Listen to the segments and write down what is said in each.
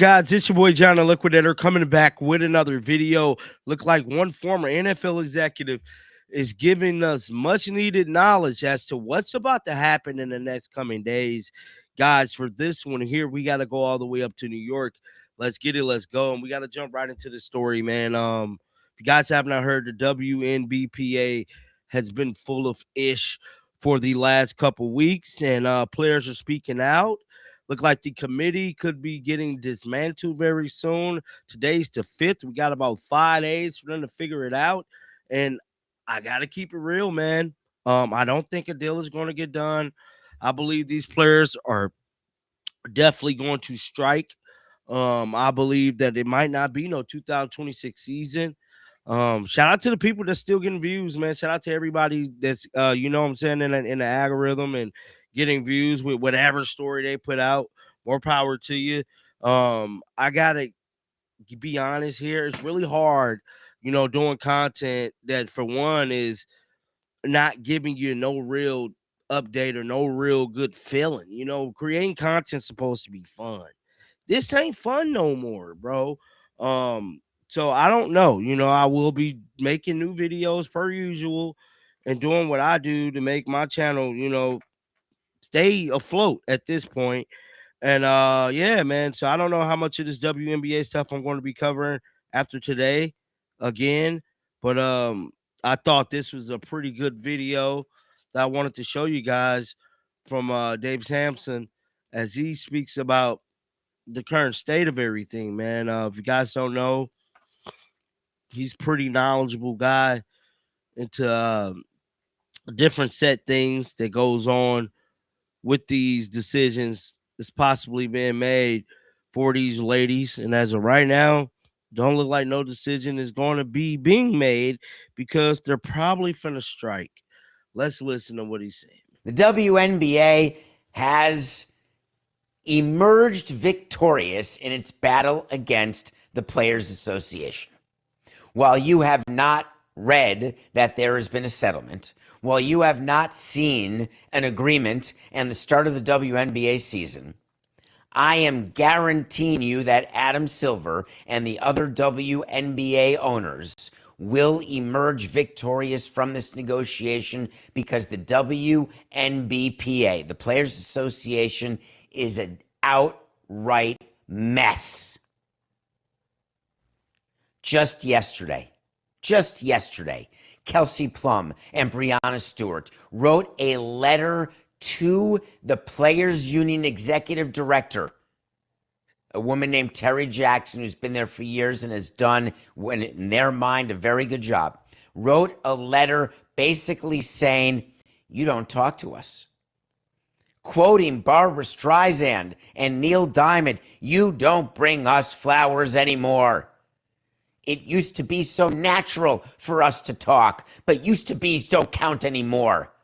Guys, it's your boy John the Liquidator coming back with another video. Look like one former NFL executive is giving us much needed knowledge as to what's about to happen in the next coming days. Guys, for this one here, we got to go all the way up to New York. Let's get it, let's go. And we got to jump right into the story, man. If you guys have not heard, the WNBPA has been full of ish for the last couple weeks, and players are speaking out. Look like the committee could be getting dismantled very soon. Today's the 5th. We got about 5 days for them to figure it out. And I got to keep it real, man. I don't think a deal is going to get done. I believe these players are definitely going to strike. I believe that it might not be no 2026 season. Shout out to the people that's still getting views, man. Shout out to everybody that's you know what I'm saying, in the algorithm and getting views with whatever story they put out. More power to you. I gotta be honest here. It's really hard, doing content that for one is not giving you no real update or no real good feeling. Creating content's supposed to be fun. This ain't fun no more, bro. So I don't know. I will be making new videos per usual and doing what I do to make my channel, stay afloat at this point. And yeah, man. So I don't know how much of this WNBA stuff I'm going to be covering after today again. But I thought this was a pretty good video that I wanted to show you guys from Dave Sampson as he speaks about the current state of everything, man. If you guys don't know, he's a pretty knowledgeable guy into different set things that goes on with these decisions that's possibly being made for these ladies. And as of right now, don't look like no decision is going to be being made because they're probably finna strike. Let's listen to what he's saying. The WNBA has emerged victorious in its battle against the Players Association. While you have not read that there has been a settlement, while you have not seen an agreement and the start of the WNBA season, I am guaranteeing you that Adam Silver and the other WNBA owners will emerge victorious from this negotiation because the WNBPA, the Players Association, is an outright mess. Just yesterday, Kelsey Plum and Breonna Stewart wrote a letter to the Players Union Executive Director, a woman named Terry Jackson, who's been there for years and has done, in their mind, a very good job, wrote a letter basically saying, you don't talk to us. Quoting Barbara Streisand and Neil Diamond, you don't bring us flowers anymore. It used to be so natural for us to talk, but used to be's don't count anymore.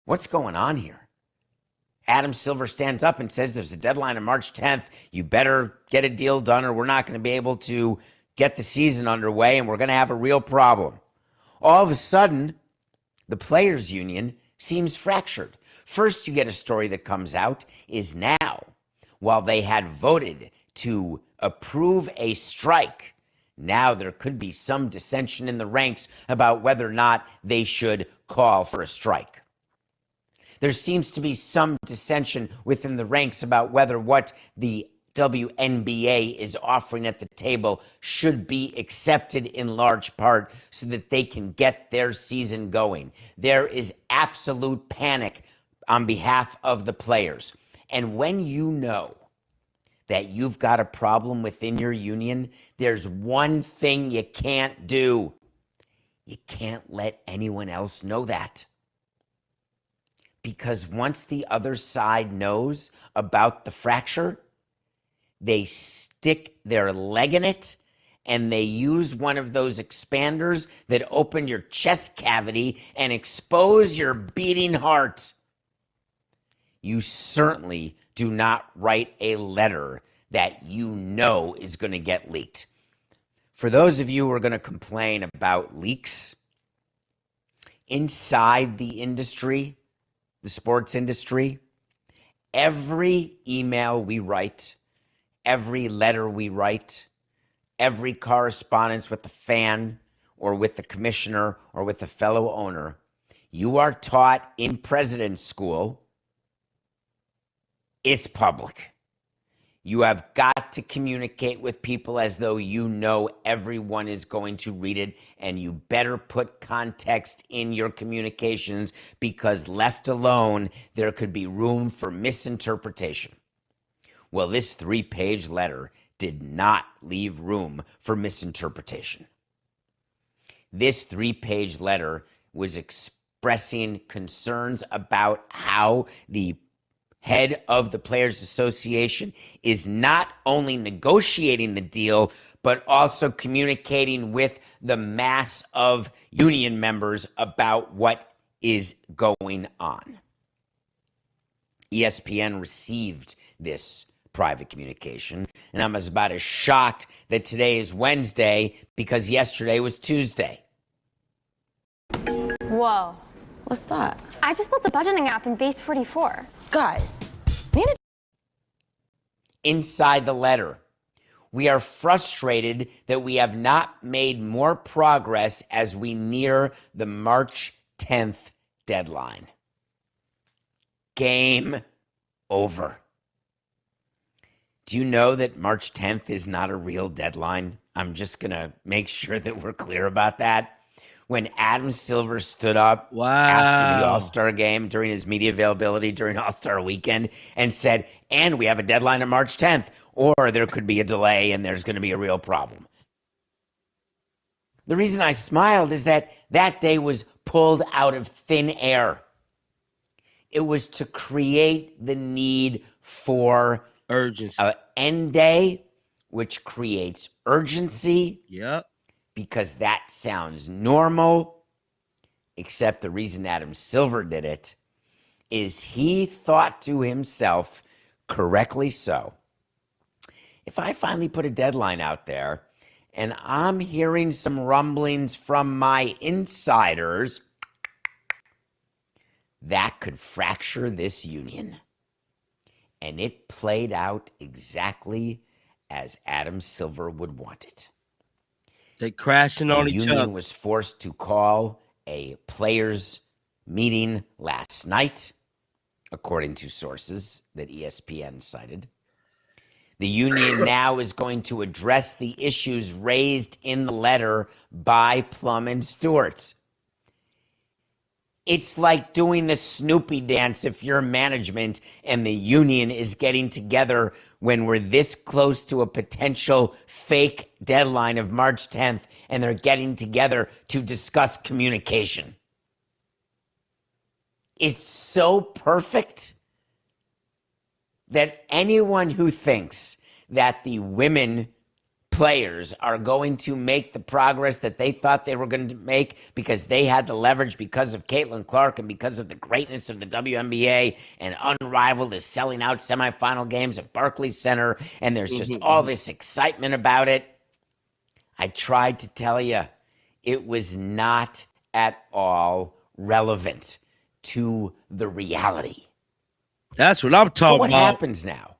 What's going on here? Adam Silver stands up and says there's a deadline on March 10th. You better get a deal done or we're not going to be able to get the season underway and we're going to have a real problem. All of a sudden, the Players Union seems fractured. First, you get a story that comes out is now, while they had voted to approve a strike, now there could be some dissension in the ranks about whether or not they should call for a strike. There seems to be some dissension within the ranks about whether what the WNBA is offering at the table should be accepted in large part so that they can get their season going. There is absolute panic on behalf of the players. And when you know that you've got a problem within your union, there's one thing you can't do. You can't let anyone else know that. Because once the other side knows about the fracture, they stick their leg in it and they use one of those expanders that open your chest cavity and expose your beating heart. You certainly do not write a letter that you know is going to get leaked. For those of you who are going to complain about leaks, inside the industry, the sports industry, every email we write every letter we write, every correspondence with the fan or with the commissioner or with the fellow owner, you are taught in president's school, it's public. You have got to communicate with people as though you know everyone is going to read it, and you better put context in your communications, because left alone, there could be room for misinterpretation. Well, this 3-page letter did not leave room for misinterpretation. This 3-page letter was expressing concerns about how the head of the Players Association is not only negotiating the deal, but also communicating with the mass of union members about what is going on. ESPN received this private communication, and I'm about as shocked that today is Wednesday because yesterday was Tuesday. Whoa. What's that? I just built a budgeting app in Base 44. Guys, inside the letter, we are frustrated that we have not made more progress as we near the March 10th deadline. Game over. Do you know that March 10th is not a real deadline? I'm just going to make sure that we're clear about that. When Adam Silver stood up after the All-Star game during his media availability during All-Star weekend and said, and we have a deadline on March 10th, or there could be a delay and there's going to be a real problem. The reason I smiled is that that day was pulled out of thin air. It was to create the need for urgency. An end day, which creates urgency. Yep. Because that sounds normal, except the reason Adam Silver did it is he thought to himself, correctly so, if I finally put a deadline out there and I'm hearing some rumblings from my insiders, that could fracture this union. And it played out exactly as Adam Silver would want it. They crashing on each other. The union was forced to call a players' meeting last night, according to sources that ESPN cited. The union now is going to address the issues raised in the letter by Plum and Stewart. It's like doing the Snoopy dance if you're management and the union is getting together when we're this close to a potential fake deadline of March 10th and they're getting together to discuss communication. It's so perfect that anyone who thinks that the women players are going to make the progress that they thought they were going to make because they had the leverage because of Caitlin Clark and because of the greatness of the WNBA and Unrivaled is selling out semifinal games at Barclays Center and there's just all this excitement about it. I tried to tell you, it was not at all relevant to the reality. That's what I'm talking So what about. happens now?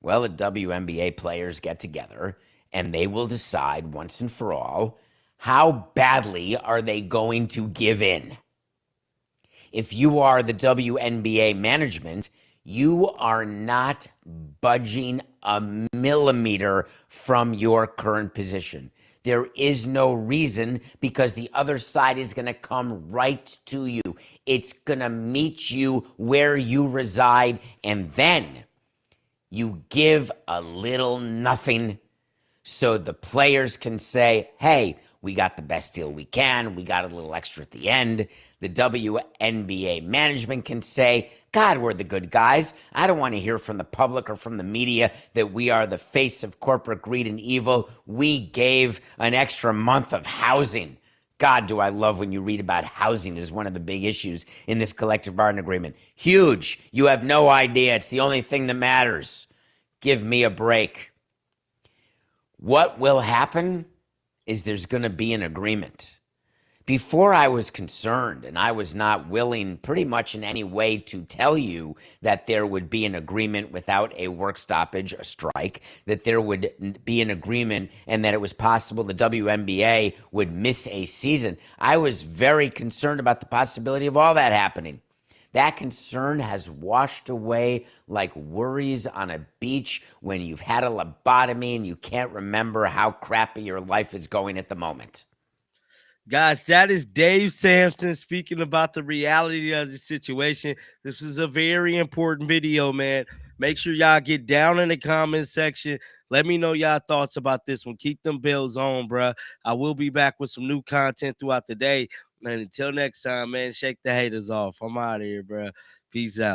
Well, the WNBA players get together and they will decide once and for all, how badly are they going to give in? If you are the WNBA management, you are not budging a millimeter from your current position. There is no reason because the other side is going to come right to you. It's going to meet you where you reside, and then you give a little nothing so the players can say, hey, we got the best deal we can. We got a little extra at the end. The WNBA management can say, God, we're the good guys. I don't want to hear from the public or from the media that we are the face of corporate greed and evil. We gave an extra month of housing. God, do I love when you read about housing as one of the big issues in this collective bargaining agreement. Huge. You have no idea. It's the only thing that matters. Give me a break. What will happen is there's going to be an agreement Before I was concerned, and I was not willing pretty much in any way to tell you that there would be an agreement without a work stoppage, a strike, that there would be an agreement and that it was possible the WNBA would miss a season. I was very concerned about the possibility of all that happening. That concern has washed away like worries on a beach when you've had a lobotomy and you can't remember how crappy your life is going at the moment. Guys, that is Dave Sampson speaking about the reality of the situation. This is a very important video, man. Make sure y'all get down in the comment section. Let me know y'all thoughts about this one. Keep them bills on, bruh. I will be back with some new content throughout the day. And until next time, man, shake the haters off. I'm out of here, bruh. Peace out.